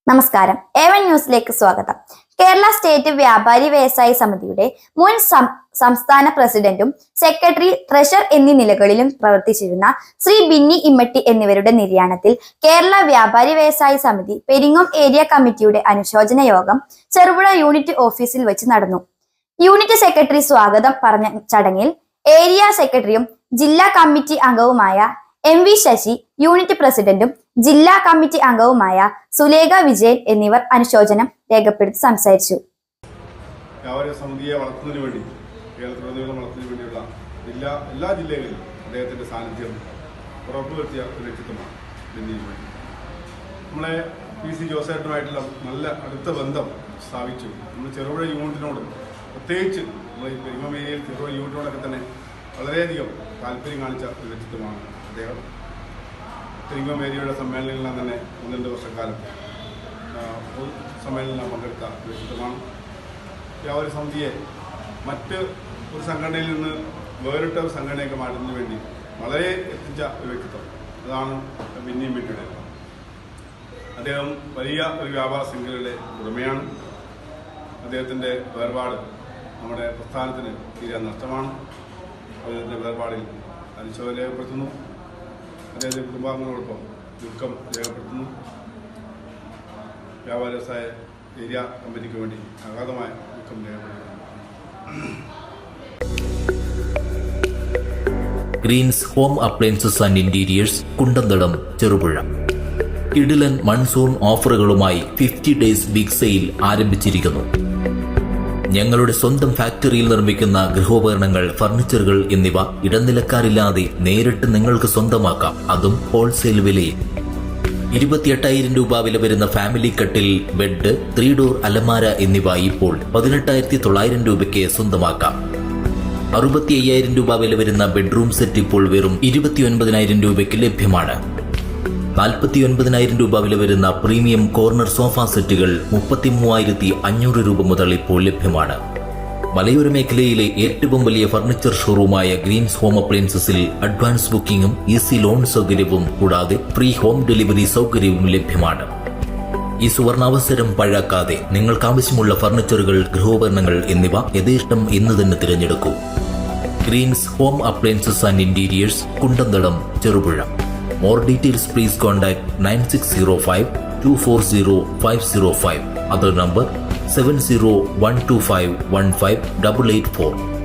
നമസ്കാരം. A1 ന്യൂസിലേക്ക് സ്വാഗതം. കേരള സ്റ്റേറ്റ് വ്യാപാരി വ്യവസായി സമിതിയുടെ മുൻ സംസ്ഥാന പ്രസിഡന്റും സെക്രട്ടറി, ട്രഷറർ എന്നീ നിലകളിലും പ്രവർത്തിച്ചിരുന്ന ശ്രീ ബിന്നി ഇമ്മട്ടി എന്നിവരുടെ നിര്യാണത്തിൽ കേരള വ്യാപാരി വ്യവസായി സമിതി പെരിങ്ങോം ഏരിയ കമ്മിറ്റിയുടെ അനുശോചന യോഗം ചെറുപുഴ യൂണിറ്റ് ഓഫീസിൽ വെച്ച് നടന്നു. യൂണിറ്റ് സെക്രട്ടറി സ്വാഗതം പറഞ്ഞ ചടങ്ങിൽ ഏരിയ സെക്രട്ടറിയും ജില്ലാ കമ്മിറ്റി അംഗവുമായ MV ശശി, യൂണിറ്റ് പ്രസിഡന്റും ജില്ലാ കമ്മിറ്റി അംഗവുമായ സുലേഖ വിജയൻ എന്നിവർ അനുശോചനം രേഖപ്പെടുത്തി സംസാരിച്ചു. വ്യാപാരി സമിതിയെ വളർത്തുന്നതിന് വേണ്ടി കേരളത്തിലുടനീളം വളർത്തുന്നതിന് വേണ്ടിയുള്ള എല്ലാ ജില്ലകളിലും അദ്ദേഹത്തിന്റെ സാന്നിധ്യം ഉറപ്പുവരുത്തിയ ഒരു വ്യക്തിത്വമാണ് ബിന്നി ഇമ്മട്ടി. നമ്മളെ PC ജോസേട്ടനുമായിട്ടുള്ള നല്ല അടുത്ത ബന്ധം സ്ഥാപിച്ചു. നമ്മൾ ചെറുപുഴ യൂണിറ്റിനോട് പ്രത്യേകിച്ച് നമ്മൾ ഈ പെരിങ്ങോം ഏരിയയിൽ ചെറുപുഴ യൂണിറ്റിനോടൊക്കെ തന്നെ വളരെയധികം താല്പര്യം കാണിച്ച ഒരു വ്യക്തിത്വമാണ് അദ്ദേഹം. പെരിങ്ങോം ഏരിയയുടെ സമ്മേളനങ്ങളെല്ലാം തന്നെ 1-2 വർഷക്കാലം സമ്മേളനം പങ്കെടുത്ത വ്യക്തിത്വമാണ്. വ്യാപാരി സമിതിയെ മറ്റ് ഒരു സംഘടനയിൽ നിന്ന് വേറിട്ട ഒരു സംഘടനയൊക്കെ മാറ്റുന്നതിന് വേണ്ടി വളരെ എത്തിച്ച ഒരു വ്യക്തിത്വം, അതാണ് ബിന്നി ഇമ്മട്ടിയുടെ. അദ്ദേഹം വലിയ ഒരു വ്യാപാര ശൃംഖലയുടെ ഉടമയാണ്. അദ്ദേഹത്തിൻ്റെ വേർപാട് നമ്മുടെ പ്രസ്ഥാനത്തിന് തീരെ നഷ്ടമാണ്. അദ്ദേഹത്തിൻ്റെ വേർപാടിൽ അനുശോചനം രേഖപ്പെടുത്തുന്നു. അദ്ദേഹത്തിൻ്റെ കുടുംബാംഗങ്ങളോടൊപ്പം ദുഃഖം രേഖപ്പെടുത്തുന്നു. വ്യാപാര വ്യവസായ ഏരിയ കമ്മിറ്റിക്ക് വേണ്ടി അഗാധമായ ദുഃഖം രേഖപ്പെടുത്തുന്നു. Greens home appliances and interiors, Kundanthadam, Cherupuzha. കിടിലൻ മൺസൂൺ ഓഫറുകളുമായി 50 ഡേയ്സ് ബിഗ് സെയിൽ ആരംഭിച്ചിരിക്കുന്നു. ഞങ്ങളുടെ സ്വന്തം ഫാക്ടറിയിൽ നിർമ്മിക്കുന്ന ഗൃഹോപകരണങ്ങൾ, ഫർണിച്ചറുകൾ എന്നിവ ഇടനിലക്കാരില്ലാതെ നേരിട്ട് നിങ്ങൾക്ക് സ്വന്തമാക്കാം, അതും ഹോൾസെയിൽ വിലയിൽ. 28,000 രൂപ വില വരുന്ന ഫാമിലി കട്ടിൽ, ബെഡ്, 3 ഡോർ അലമാര എന്നിവ ഇപ്പോൾ 18,900 രൂപയ്ക്ക് സ്വന്തമാക്കാം. 65,000 രൂപ വില വരുന്ന ബെഡ്റൂം സെറ്റ് ഇപ്പോൾ വെറും 29,000 രൂപയ്ക്ക് ലഭ്യമാണ്. 49,000 രൂപ വില വരുന്ന പ്രീമിയം കോർണർ സോഫ സെറ്റുകൾ 33,500 രൂപ മുതൽ ഇപ്പോൾ ലഭ്യമാണ്. മലയോര മേഖലയിലെ ഏറ്റവും വലിയ ഫർണിച്ചർ ഷോറൂമായ ഗ്രീൻസ് ഹോം അപ്ലയൻസസിൽ അഡ്വാൻസ് ബുക്കിംഗും ഈസി ലോൺ സൗകര്യവും കൂടാതെ ഫ്രീ ഹോം ഡെലിവറി സൗകര്യവും ലഭ്യമാണ്. ഈ സുവർണാവസരം പഴാക്കാതെ നിങ്ങൾക്ക് ആവശ്യമുള്ള ഫർണിച്ചറുകൾ, ഗൃഹോപകരണങ്ങൾ എന്നിവ യഥേഷ്ടം ഇന്ന് തന്നെ തിരഞ്ഞെടുക്കൂ. Greens home appliances and interiors, Kundanthadam, Cherupuzha. More details please contact 9605 240 505. Other number 70 125 15 884.